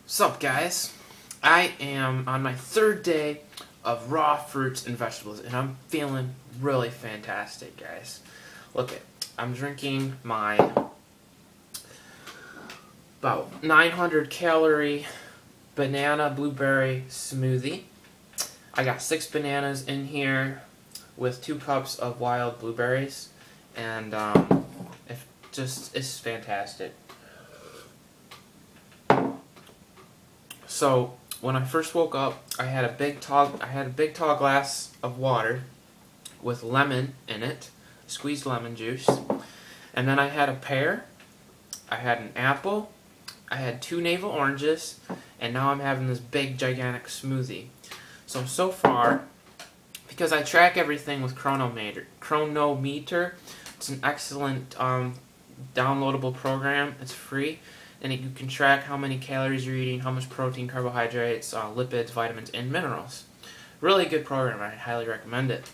Sup guys, I am on my third day of raw fruits and vegetables and I'm feeling really fantastic, guys. Look it, I'm drinking my about 900 calorie banana blueberry smoothie. I got 6 bananas in here with 2 cups of wild blueberries, and it's fantastic. So when I first woke up, I had a big tall glass of water with lemon in it, squeezed lemon juice, and then I had a pear, I had an apple, I had 2 navel oranges, and now I'm having this big gigantic smoothie. So far, because I track everything with Chronometer, it's an excellent downloadable program. It's free. And you can track how many calories you're eating, how much protein, carbohydrates, lipids, vitamins, and minerals. Really good program. I highly recommend it.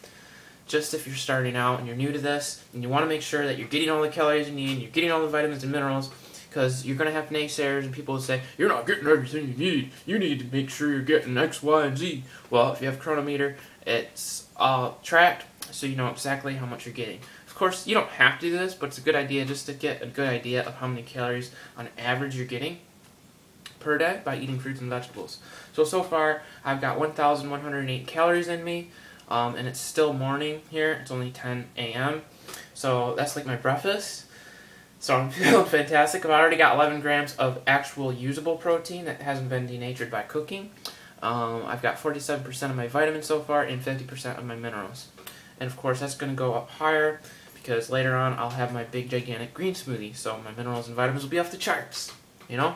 Just if you're starting out and you're new to this, and you want to make sure that you're getting all the calories you need, you're getting all the vitamins and minerals, because you're going to have naysayers and people will say, you're not getting everything you need. You need to make sure you're getting X, Y, and Z. Well, if you have Chronometer, it's all tracked, so you know exactly how much you're getting. Of course, you don't have to do this, but it's a good idea just to get a good idea of how many calories on average you're getting per day by eating fruits and vegetables. So far, I've got 1,108 calories in me, and it's still morning here. It's only 10 a.m., so that's like my breakfast. So I'm feeling fantastic. I've already got 11 grams of actual usable protein that hasn't been denatured by cooking. I've got 47% of my vitamins so far and 50% of my minerals. And of course, that's going to go up higher, because later on I'll have my big gigantic green smoothie, so my minerals and vitamins will be off the charts, you know?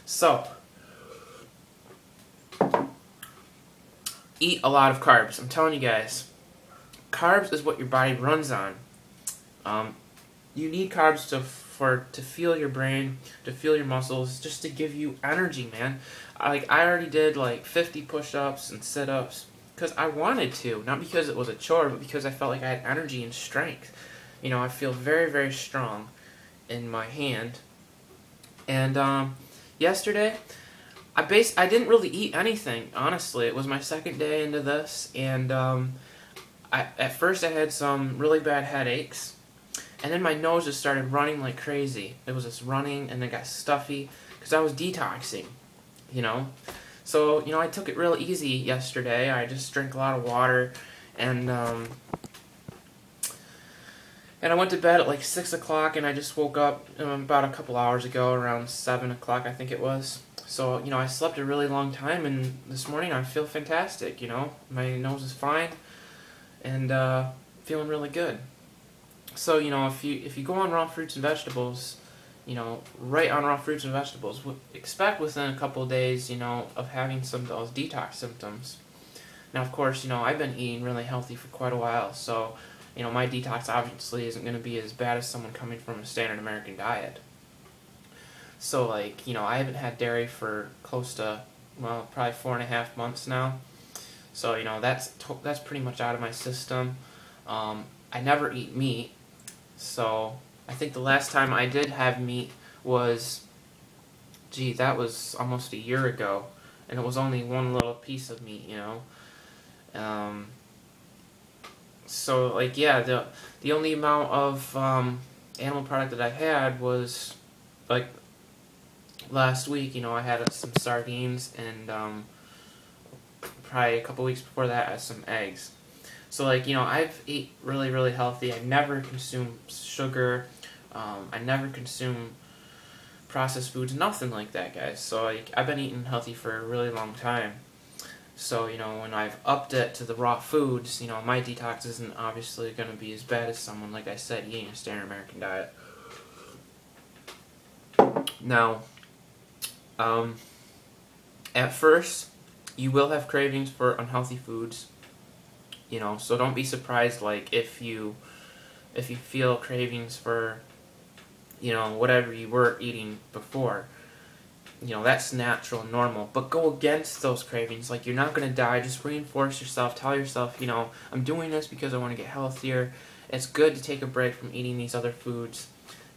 So, eat a lot of carbs. I'm telling you guys, carbs is what your body runs on. You need carbs to fuel your brain, to fuel your muscles, just to give you energy, man. I already did like 50 push-ups and sit-ups because I wanted to, not because it was a chore, but because I felt like I had energy and strength. You know, I feel very, very strong in my hand. And yesterday, I didn't really eat anything, honestly. It was my second day into this, and at first I had some really bad headaches, and then my nose just started running like crazy. It was just running, and then got stuffy, because I was detoxing, you know. So, you know, I took it real easy yesterday. I just drank a lot of water, and I went to bed at like 6 o'clock, and I just woke up about a couple hours ago, around 7 o'clock I think it was. So, you know, I slept a really long time, and this morning I feel fantastic, you know. My nose is fine, and feeling really good. So, you know, if you go on raw fruits and vegetables, you know, right on raw fruits and vegetables, expect within a couple of days, you know, of having some of those detox symptoms. Now, of course, you know, I've been eating really healthy for quite a while, so you know, my detox obviously isn't going to be as bad as someone coming from a standard American diet. So, like, you know, I haven't had dairy for close to, well, probably 4.5 months now. So, you know, that's pretty much out of my system. I never eat meat, so I think the last time I did have meat was, gee, that was almost a year ago, and it was only one little piece of meat, you know. So, like, yeah, the only amount of animal product that I had was, like, last week, you know, I had some sardines, and probably a couple weeks before that I had some eggs. So, like, you know, I've ate really, really healthy. I never consume sugar. I never consume processed foods, nothing like that, guys. So, like, I've been eating healthy for a really long time. So, you know, when I've upped it to the raw foods, you know, my detox isn't obviously going to be as bad as someone, like I said, eating a standard American diet. Now, at first, you will have cravings for unhealthy foods, you know, so don't be surprised, like, if you feel cravings for, you know, whatever you were eating before. You know, that's natural and normal, but go against those cravings. Like, you're not going to die. Just reinforce yourself. Tell yourself, you know, I'm doing this because I want to get healthier. It's good to take a break from eating these other foods.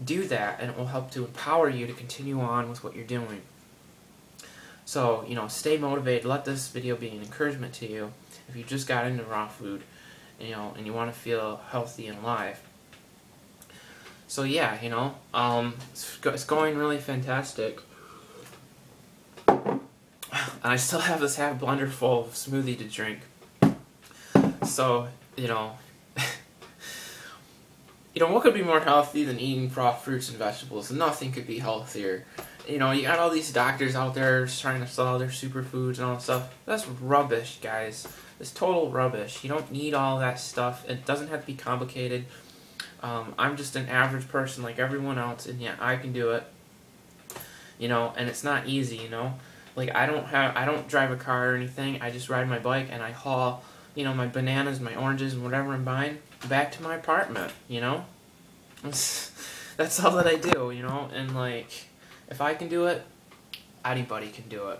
Do that, and it will help to empower you to continue on with what you're doing. So, you know, stay motivated. Let this video be an encouragement to you if you just got into raw food, you know, and you want to feel healthy and alive. So yeah, you know, it's going really fantastic. And I still have this half blender full of smoothie to drink. So, you know, what could be more healthy than eating raw fruits and vegetables? Nothing could be healthier. You know, you got all these doctors out there trying to sell their superfoods and all that stuff. That's rubbish, guys. It's total rubbish. You don't need all that stuff. It doesn't have to be complicated. I'm just an average person like everyone else, and yeah, I can do it. You know, and it's not easy, you know. Like, I don't drive a car or anything. I just ride my bike and I haul, you know, my bananas, my oranges, and whatever I'm buying back to my apartment, you know. That's all that I do, you know. And like, if I can do it, anybody can do it.